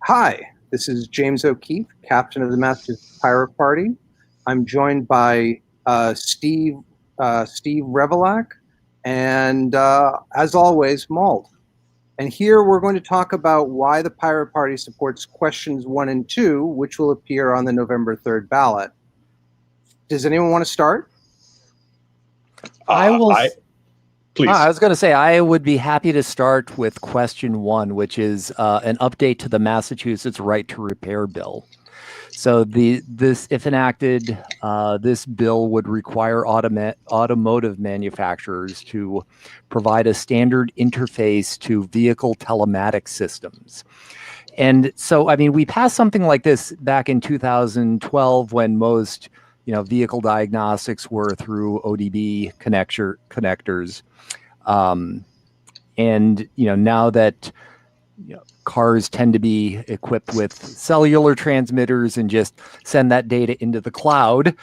Hi, this is James O'Keefe, captain of the Massachusetts Pirate Party. I'm joined by Steve Revelak, and as always, Malt. And here we're going to talk about why the Pirate Party supports questions 1 and 2, which will appear on the November 3rd ballot. Does anyone want to start? I will. Please. I was going to say I would be happy to start with question 1, which is an update to the Massachusetts Right to Repair bill. So this, if enacted, this bill would require automotive manufacturers to provide a standard interface to vehicle telematics systems. And so, I mean, we passed something like this back in 2012 when most vehicle diagnostics were through ODB connectors. And now that cars tend to be equipped with cellular transmitters and just send that data into the cloud,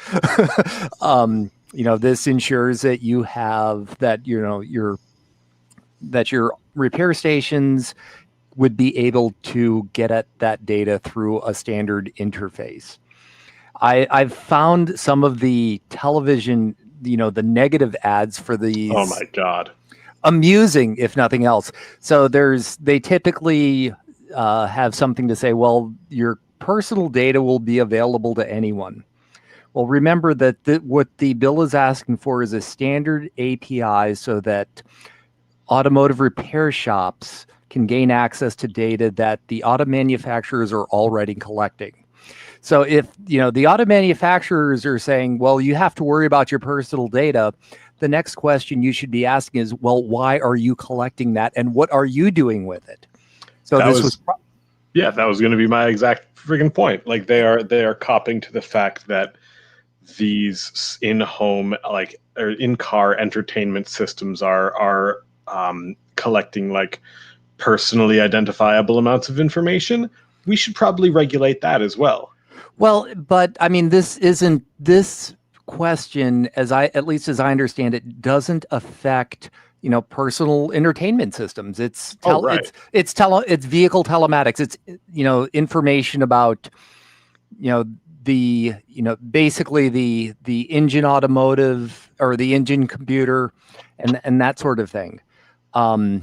this ensures that you have that your repair stations would be able to get at that data through a standard interface. I've found some of the television, the negative ads for these. Oh my God. Amusing, if nothing else. So they typically have something to say, well, your personal data will be available to anyone. Well, remember that what the bill is asking for is a standard API so that automotive repair shops can gain access to data that the auto manufacturers are already collecting. So if the auto manufacturers are saying, well, you have to worry about your personal data, the next question you should be asking is, well, why are you collecting that and what are you doing with it? So that was going to be my exact freaking point. Like they are copping to the fact that these in-home or in-car entertainment systems are collecting personally identifiable amounts of information. We should probably regulate that as well. Well, but I mean, this question, at least as I understand it, doesn't affect personal entertainment systems. It's it's vehicle telematics. It's information about basically the engine automotive or the engine computer and that sort of thing. So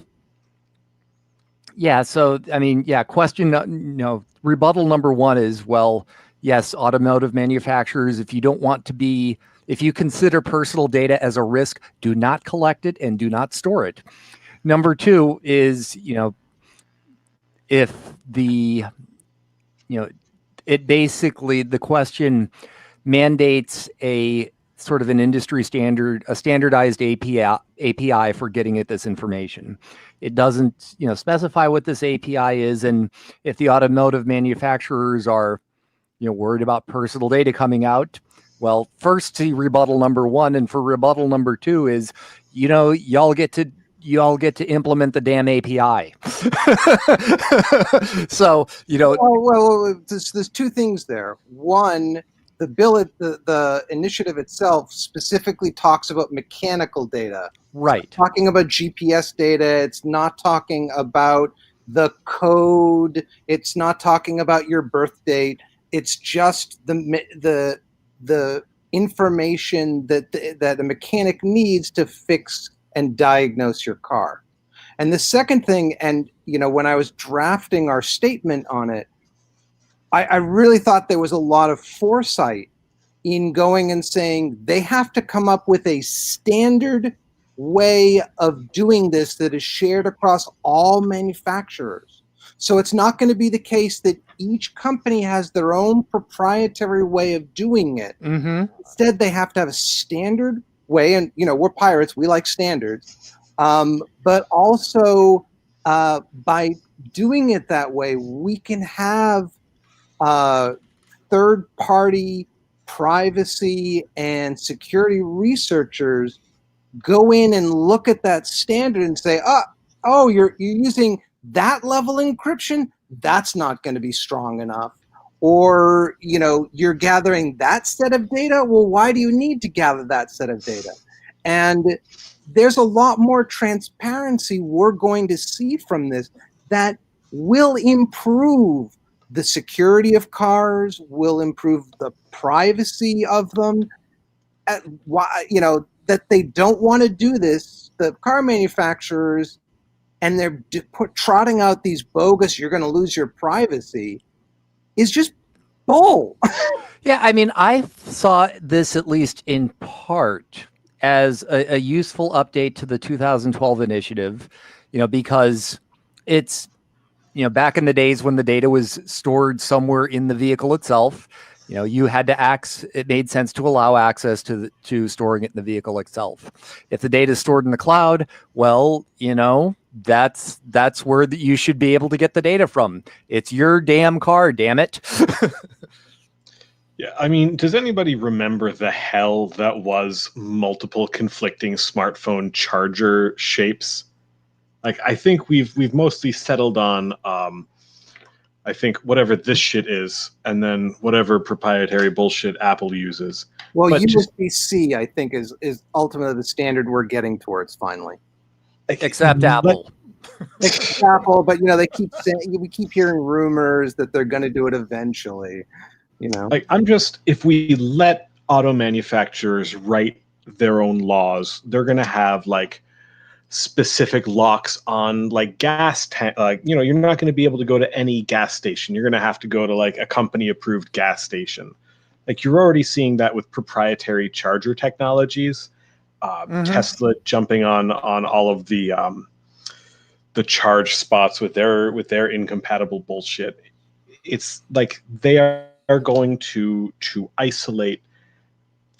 I mean, question rebuttal number 1 is, well, yes, automotive manufacturers, if you consider personal data as a risk, do not collect it and do not store it. Number 2 is, if it basically, the question mandates a sort of an industry standard, a standardized API for getting at this information. It doesn't, specify what this API is. And if the automotive manufacturers are worried about personal data coming out, well, first to rebuttal number 1, and for rebuttal number 2 is, y'all get to implement the damn API. So, Well, there's 2 things there. One, the bill, the initiative itself specifically talks about mechanical data. Right. It's talking about GPS data. It's not talking about the code. It's not talking about your birth date. It's just the information that a mechanic needs to fix and diagnose your car. And the second thing, and when I was drafting our statement on it, I really thought there was a lot of foresight in going and saying they have to come up with a standard way of doing this that is shared across all manufacturers. So it's not going to be the case that each company has their own proprietary way of doing it. Mm-hmm. Instead, they have to have a standard way. And, we're pirates. We like standards. But also, by doing it that way, we can have third-party privacy and security researchers go in and look at that standard and say, oh, you're using that level of encryption? That's not going to be strong enough. Or, you're gathering that set of data? Well, why do you need to gather that set of data? And there's a lot more transparency we're going to see from this that will improve the security of cars, will improve the privacy of them. Why, that they don't want to do this, the car manufacturers, and they're trotting out these bogus, you're going to lose your privacy, is just bull. Yeah, I mean, I saw this at least in part as a useful update to the 2012 initiative, because it's, back in the days when the data was stored somewhere in the vehicle itself, you had to it made sense to allow access to storing it in the vehicle itself. If the data is stored in the cloud, well, that's where you should be able to get the data from. It's your damn car, damn it. Yeah, I mean, does anybody remember the hell that was multiple conflicting smartphone charger shapes? Like, I think we've mostly settled on, I think, whatever this shit is, and then whatever proprietary bullshit Apple uses. Well, But USB-C, I think, is ultimately the standard we're getting towards finally. Except Apple. Except Apple, but they keep saying, we keep hearing rumors that they're going to do it eventually. Like, if we let auto manufacturers write their own laws, they're going to have like specific locks on like gas tank. You're not going to be able to go to any gas station. You're going to have to go to like a company approved gas station. Like, you're already seeing that with proprietary charger technologies. Tesla jumping on all of the charge spots with their incompatible bullshit. It's like they are going to isolate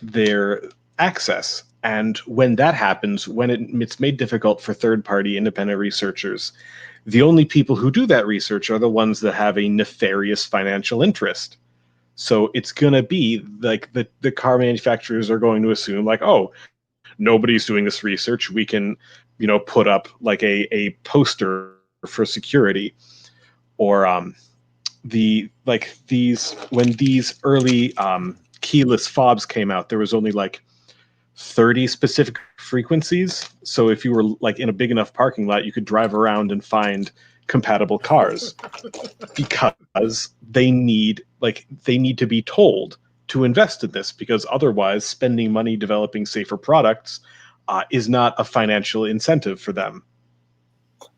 their access. And when that happens, when it's made difficult for third-party independent researchers, the only people who do that research are the ones that have a nefarious financial interest. So it's going to be like the car manufacturers are going to assume like, oh, nobody's doing this research. We can, put up like a poster for security, or when these early keyless fobs came out, there was only like 30 specific frequencies. So if you were like in a big enough parking lot, you could drive around and find compatible cars, because they need to be told to invest in this, because otherwise spending money developing safer products is not a financial incentive for them.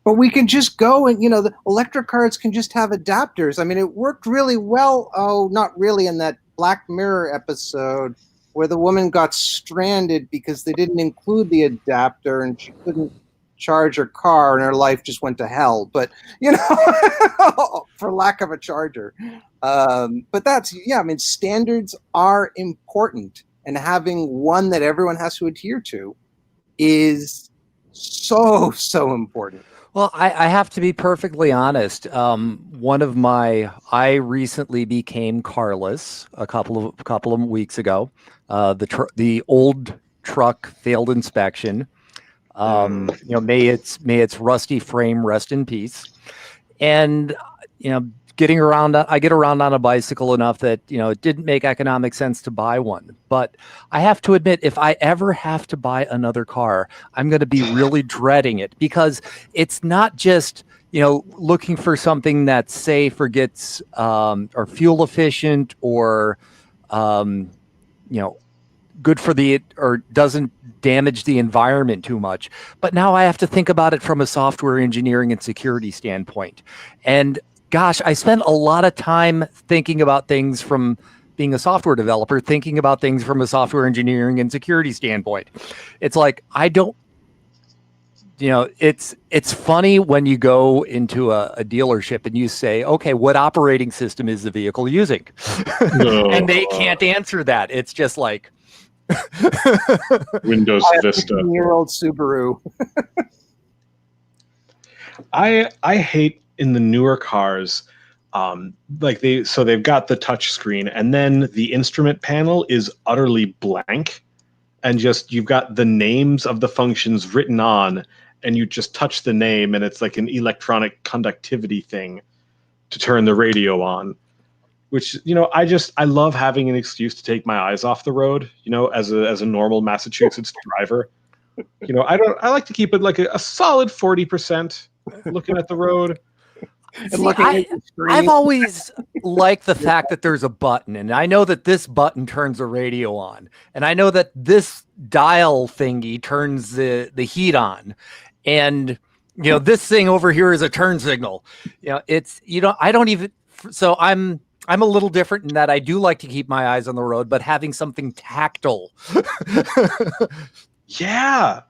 But we can just go and, the electric cars can just have adapters. I mean, it worked really well. Oh, not really, in that Black Mirror episode where the woman got stranded because they didn't include the adapter and she couldn't charge her car and her life just went to hell. But, for lack of a charger. But standards are important, and having one that everyone has to adhere to is so important. Well, I have to be perfectly honest. I recently became carless a couple of weeks ago. The old truck failed inspection. May its rusty frame rest in peace. And I get around on a bicycle enough that it didn't make economic sense to buy one. But I have to admit, if I ever have to buy another car, I'm going to be really dreading it, because it's not just looking for something that's safe or gets or fuel efficient or good for or doesn't damage the environment too much. But now I have to think about it from a software engineering and security standpoint. And gosh, I spent a lot of time thinking about things from being a software developer, thinking about things from a software engineering and security standpoint. It's like, it's funny when you go into a dealership and you say, okay, what operating system is the vehicle using? No. And they can't answer that. It's just like Windows Vista. 15-year-old Subaru. I hate in the newer cars, they've got the touch screen, and then the instrument panel is utterly blank, and just you've got the names of the functions written on, and you just touch the name, and it's like an electronic conductivity thing to turn the radio on. Which, I love having an excuse to take my eyes off the road, as a normal Massachusetts driver. I like to keep it like a solid 40% looking at the road. and See, looking at the screen. I've always liked the fact that there's a button, and I know that this button turns the radio on, and I know that this dial thingy turns the heat on, and this thing over here is a turn signal. It's I don't even. So I'm a little different in that I do like to keep my eyes on the road, but having something tactile. Yeah.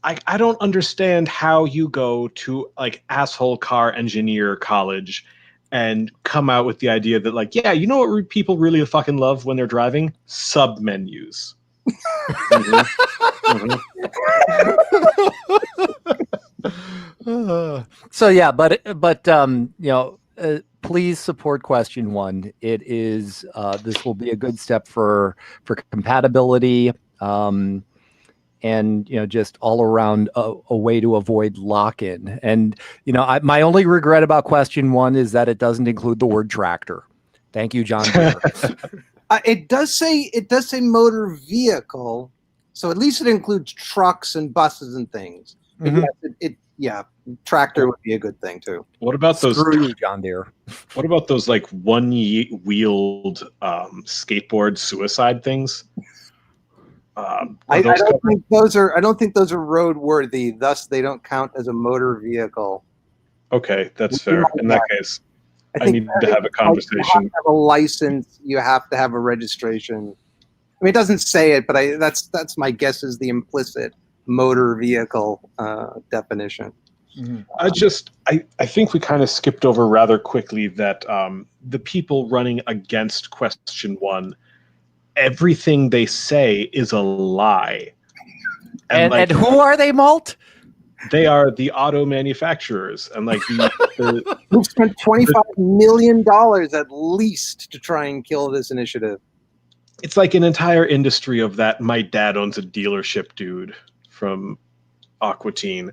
I don't understand how you go to like asshole car engineer college and come out with the idea that like, yeah, you know what people really fucking love when they're driving? Sub menus. So yeah, but please support question 1. It is this will be a good step for compatibility. And just all around a way to avoid lock-in. And my only regret about question 1 is that it doesn't include the word tractor. Thank you, John Deere. It does say motor vehicle, so at least it includes trucks and buses and things. But yes, tractor would be a good thing too. What about those? Screw you, John Deere. What about those like one-wheeled skateboard suicide things? I don't think those are roadworthy. Thus, they don't count as a motor vehial. Okay, that's fair. In that case, I need to have a conversation. You have to have a license. You have to have a registration. I mean, it doesn't say it, but that's my guess is the implicit motor vehicle definition. Mm-hmm. I think we kind of skipped over rather quickly that the people running against question 1. Everything they say is a lie. And who are they, Malt? They are the auto manufacturers. And like who've spent $25 million at least to try and kill this initiative. It's like an entire industry of that my dad owns a dealership dude from Aquatine.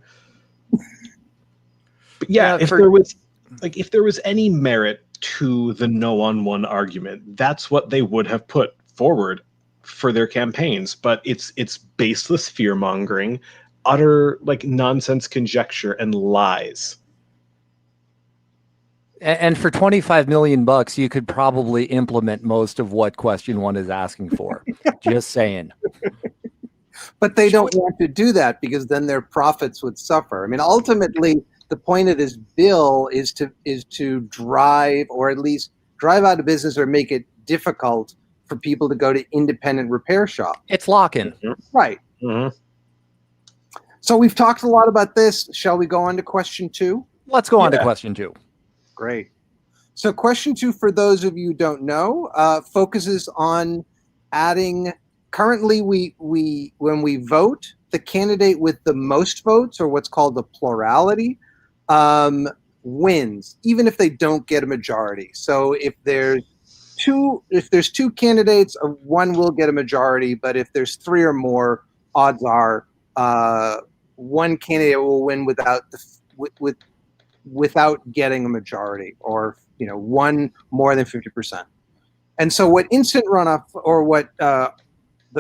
But yeah, if there was any merit to the no on one argument, that's what they would have put forward for their campaigns, but it's baseless fear mongering, utter like nonsense conjecture and lies. And for $25 million, you could probably implement most of what question 1 is asking for. Just saying. But they don't want to do that because then their profits would suffer. I mean, ultimately, the point of this bill is to drive, or at least drive out of business or make it difficult for people to go to independent repair shops. It's lock-in. Mm-hmm. Right. Mm-hmm. So we've talked a lot about this. Shall we go on to question 2? Let's go on to question 2. Great. So question 2, for those of you who don't know, focuses on adding, currently when we vote, the candidate with the most votes, or what's called the plurality, wins, even if they don't get a majority. So if there's two candidates, one will get a majority, but if there's 3 or more, odds are one candidate will win without getting a majority, or one more than 50%. And so what instant runoff, or what the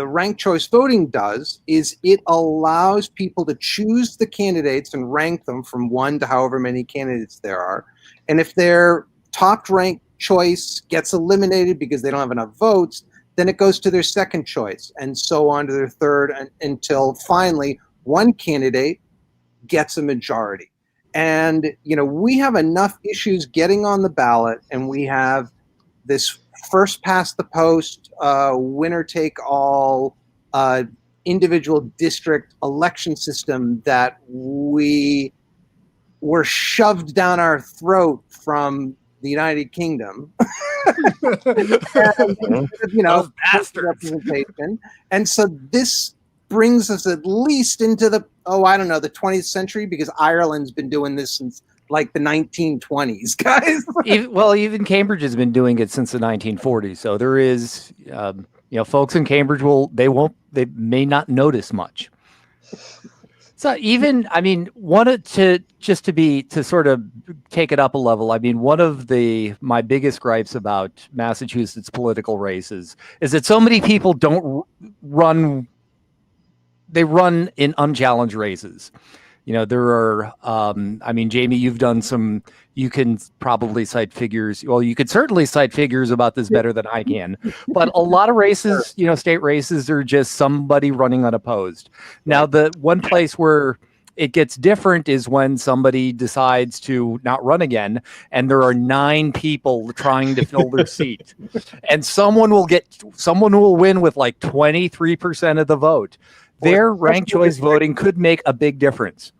ranked choice voting does, is it allows people to choose the candidates and rank them from 1 to however many candidates there are. And if their top ranked choice gets eliminated because they don't have enough votes, then it goes to their second choice, and so on to their third, until finally one candidate gets a majority. And we have enough issues getting on the ballot, and we have this first past the post, winner take all, individual district election system that we were shoved down our throat from the United Kingdom. Those bastards. Representation. And so this brings us at least into the 20th century, because Ireland's been doing this since like the 1920s, guys. Even Cambridge has been doing it since the 1940s. So there is, folks in Cambridge they may not notice much. So even, to sort of take it up a level, one of my biggest gripes about Massachusetts political races is that so many people don't run. They run in unchallenged races. There are, Jamie, you've done some, you can probably cite figures. Well, you could certainly cite figures about this better than I can. But a lot of races, state races are just somebody running unopposed. Now, the one place where it gets different is when somebody decides to not run again, and there are 9 people trying to fill their seat, and someone will win with like 23% of the vote. Their ranked choice voting could make a big difference.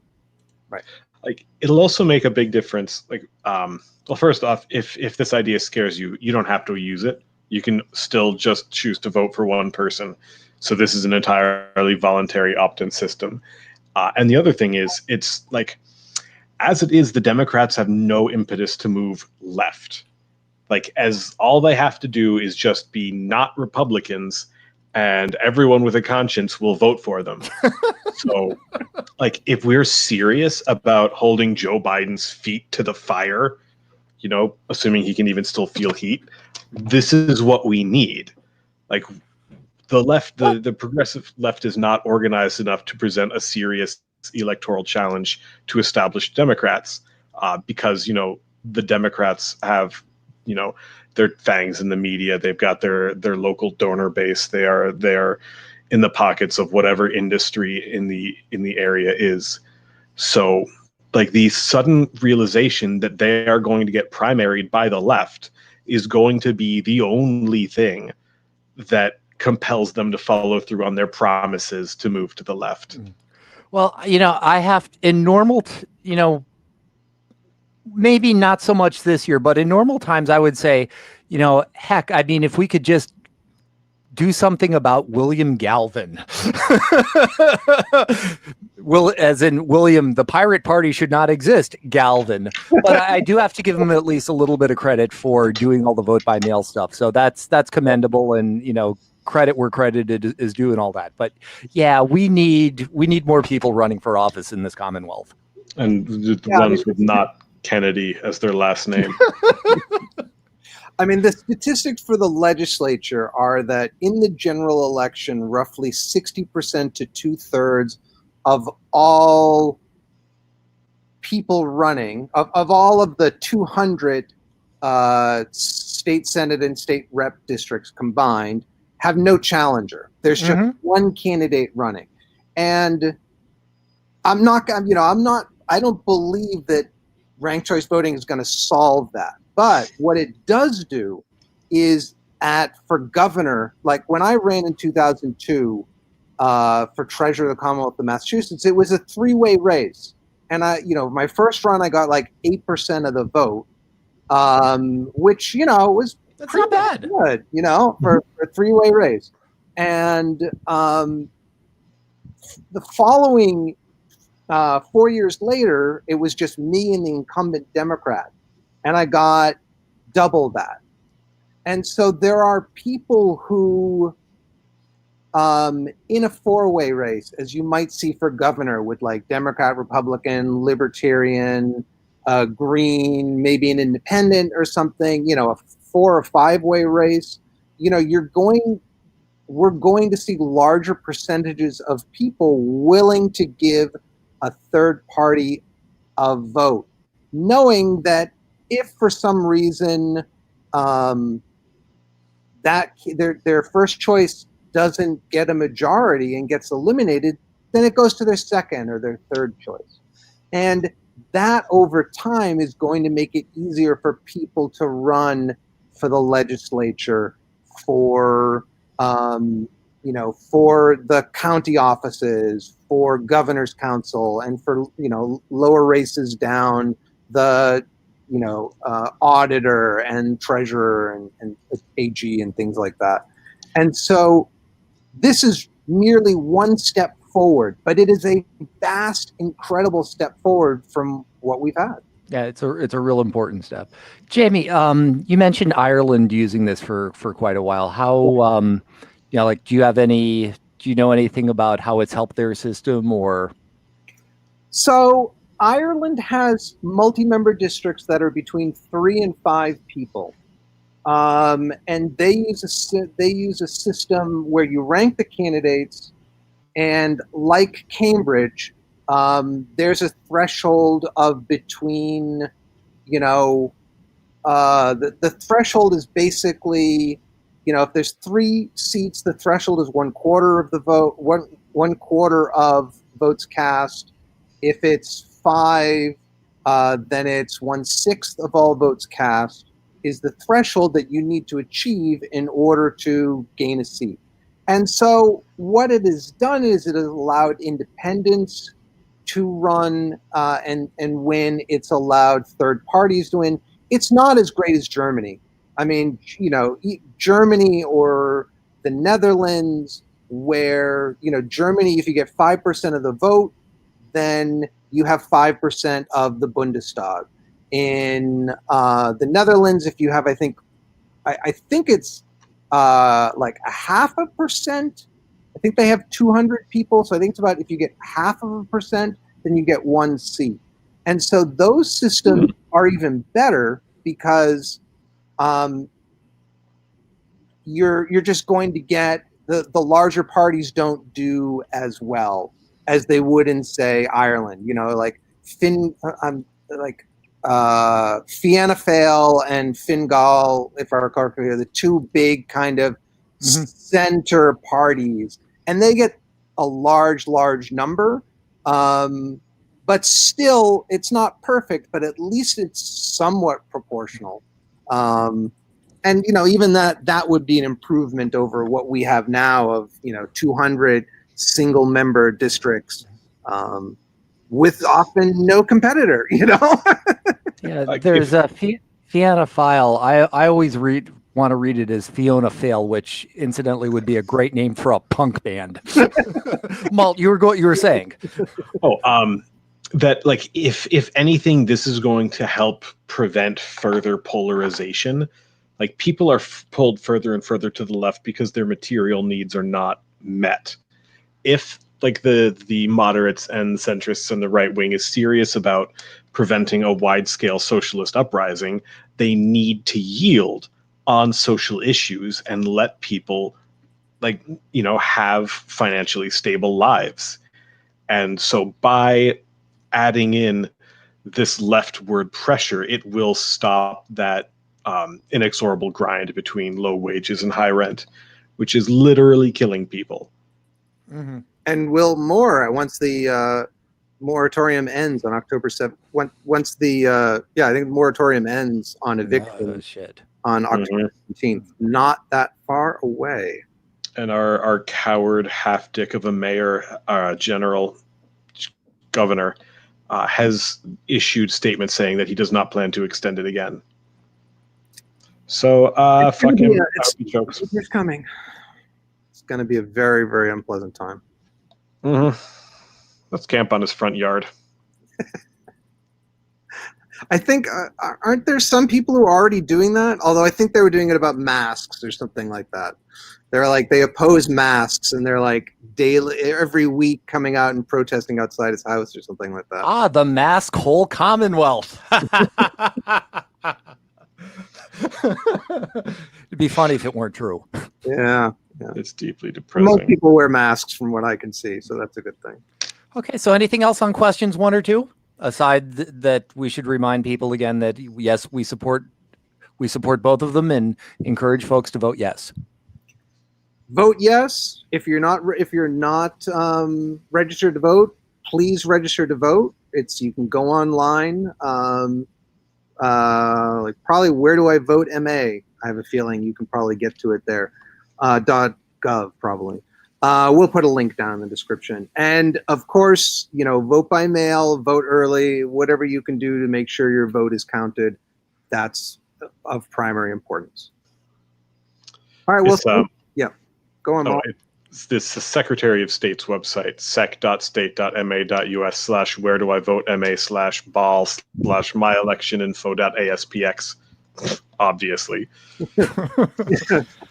Right. Like, it'll also make a big difference. Like, well, first off, if this idea scares you, you don't have to use it. You can still just choose to vote for one person. So this is an entirely voluntary opt-in system. And the other thing is, it's like, as it is, the Democrats have no impetus to move left. Like, as all they have to do is just be not Republicans, and everyone with a conscience will vote for them. So, like, if we're serious about holding Joe Biden's feet to the fire, assuming he can even still feel heat, this is what we need. Like, the left, the progressive left is not organized enough to present a serious electoral challenge to established Democrats, because, the Democrats have, their fangs in the media. They've got their local donor base. They are in the pockets of whatever industry in the area is. So, like, the sudden realization that they are going to get primaried by the left is going to be the only thing that compels them to follow through on their promises to move to the left. Well, I have in normal, maybe not so much this year, but in normal times, I would say, heck, if we could just do something about William Galvin. As in William, the pirate party should not exist, Galvin. But I do have to give him at least a little bit of credit for doing all the vote by mail stuff. So that's commendable, and credit where credit is due and all that. But yeah, we need more people running for office in this Commonwealth. And the ones with not Kennedy as their last name. The statistics for the legislature are that in the general election, roughly 60% to 2/3 of all people running, of all of the 200 state Senate and state rep districts combined, have no challenger. There's just one candidate running. And I don't believe that ranked choice voting is going to solve that. But what it does do is for governor, like when I ran in 2002 for treasurer of the Commonwealth of Massachusetts, it was a 3-way race. And my first run, I got like 8% of the vote, which, was that's not bad. Good, for a 3-way race. And the following 4 years later, it was just me and the incumbent Democrat. And I got double that. And so there are people who, in a 4-way race, as you might see for governor, with like Democrat, Republican, Libertarian, Green, maybe an independent or something, a 4 or 5-way race, we're going to see larger percentages of people willing to give a third party a vote, knowing that if for some reason that their first choice doesn't get a majority and gets eliminated, then it goes to their second or their third choice. And that over time is going to make it easier for people to run for the legislature, for for the county offices, for governor's council, and for lower races down the auditor and treasurer and AG and things like that. And so this is merely one step forward, but it is a vast, incredible step forward from what we've had. Yeah, it's a real important step. Jamie, you mentioned Ireland using this for quite a while. How, do you know anything about how it's helped their system or? So Ireland has multi-member districts that are between 3 and 5 people. And they use a system where you rank the candidates, and like Cambridge, There's a threshold of between, the threshold is basically, if there's 3 seats, the threshold is 1/4 of the vote, one quarter of votes cast. If it's 5, then it's 1/6 of all votes cast is the threshold that you need to achieve in order to gain a seat. And so what it has done is it has allowed independents to run and win. It's allowed third parties to win. It's not as great as Germany. I mean, Germany or the Netherlands, where, Germany, if you get 5% of the vote, then you have 5% of the Bundestag. In the Netherlands, if you have, I think it's like a 0.5%. I think they have 200 people, so I think it's about, if you get 0.5%, then you get 1 seat. And so those systems are even better because you're just going to get the larger parties don't do as well as they would in, say, Ireland. Like Fianna Fáil and Fine Gael, if I recall correctly, are the 2 big kind of center parties, and they get a large number. But still, it's not perfect, but at least it's somewhat proportional. And even that would be an improvement over what we have now of 200 single member districts, with often no competitor. Yeah, there's a Fianna Fáil. I always want to read it as Fiona Fail, which incidentally would be a great name for a punk band. Malt, you were saying. That, like, if anything, this is going to help prevent further polarization. Like, people are pulled further and further to the left because their material needs are not met. If, like, the moderates and the centrists and the right wing is serious about preventing a wide-scale socialist uprising, they need to yield on social issues and let people, have financially stable lives. And so by adding in this leftward pressure, it will stop that inexorable grind between low wages and high rent, which is literally killing people. Mm-hmm. And will more once the moratorium ends on October 7th. Once the I think the moratorium ends on eviction on October 17th. Not that far away. And our coward half-dick of a mayor, governor, has issued statements saying that he does not plan to extend it again. So fuck him. It's coming. It's going to be a very, very unpleasant time. Mm-hmm. Let's camp on his front yard. I think, aren't there some people who are already doing that? Although I think they were doing it about masks or something like that. They're like, they oppose masks, and they're like every week coming out and protesting outside his house or something like that. The mask hole commonwealth. It'd be funny if it weren't true. Yeah. It's deeply depressing. Most people wear masks from what I can see, so that's a good thing. Okay, so anything else on questions 1 or 2? Aside that we should remind people again that yes, we support both of them and encourage folks to vote yes. Vote yes. If you're not registered to vote, please register to vote. You can go online. Like probably Where Do I Vote MA? I have a feeling you can probably get to it there. .gov probably. We'll put a link down in the description. And of course, vote by mail, vote early, whatever you can do to make sure your vote is counted. That's of primary importance. All right. Well, go on. It's this Secretary of State's website, sec.state.ma.us/where-do-I-vote-MA/ball/my-election-info.aspx. Obviously.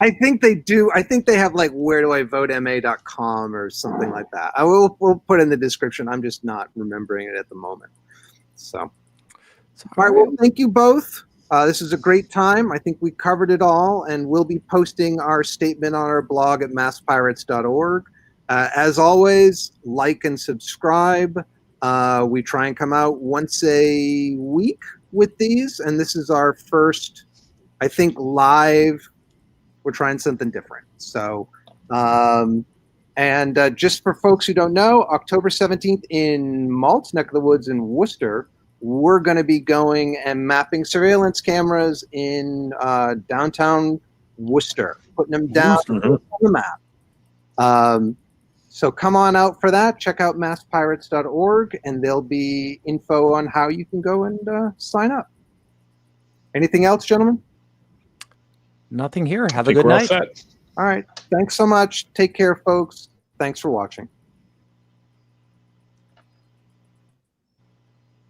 I think they do. I think they have like where-do-I-vote-ma.com or something like that. We'll put in the description. I'm just not remembering it at the moment. So, all right. Well, thank you both. This is a great time. I think we covered it all, and we'll be posting our statement on our blog at masspirates.org. As always, like and subscribe. We try and come out once a week with these, and this is our first, I think, live. We're trying something different. So, just for folks who don't know, October 17th in Malt, neck of the woods in Worcester, we're going to be going and mapping surveillance cameras in downtown Worcester, putting them down on the map. So come on out for that. Check out masspirates.org, and there'll be info on how you can go and sign up. Anything else, gentlemen? Nothing here. Have a I think good we're all night. set. All right. Thanks so much. Take care, folks. Thanks for watching.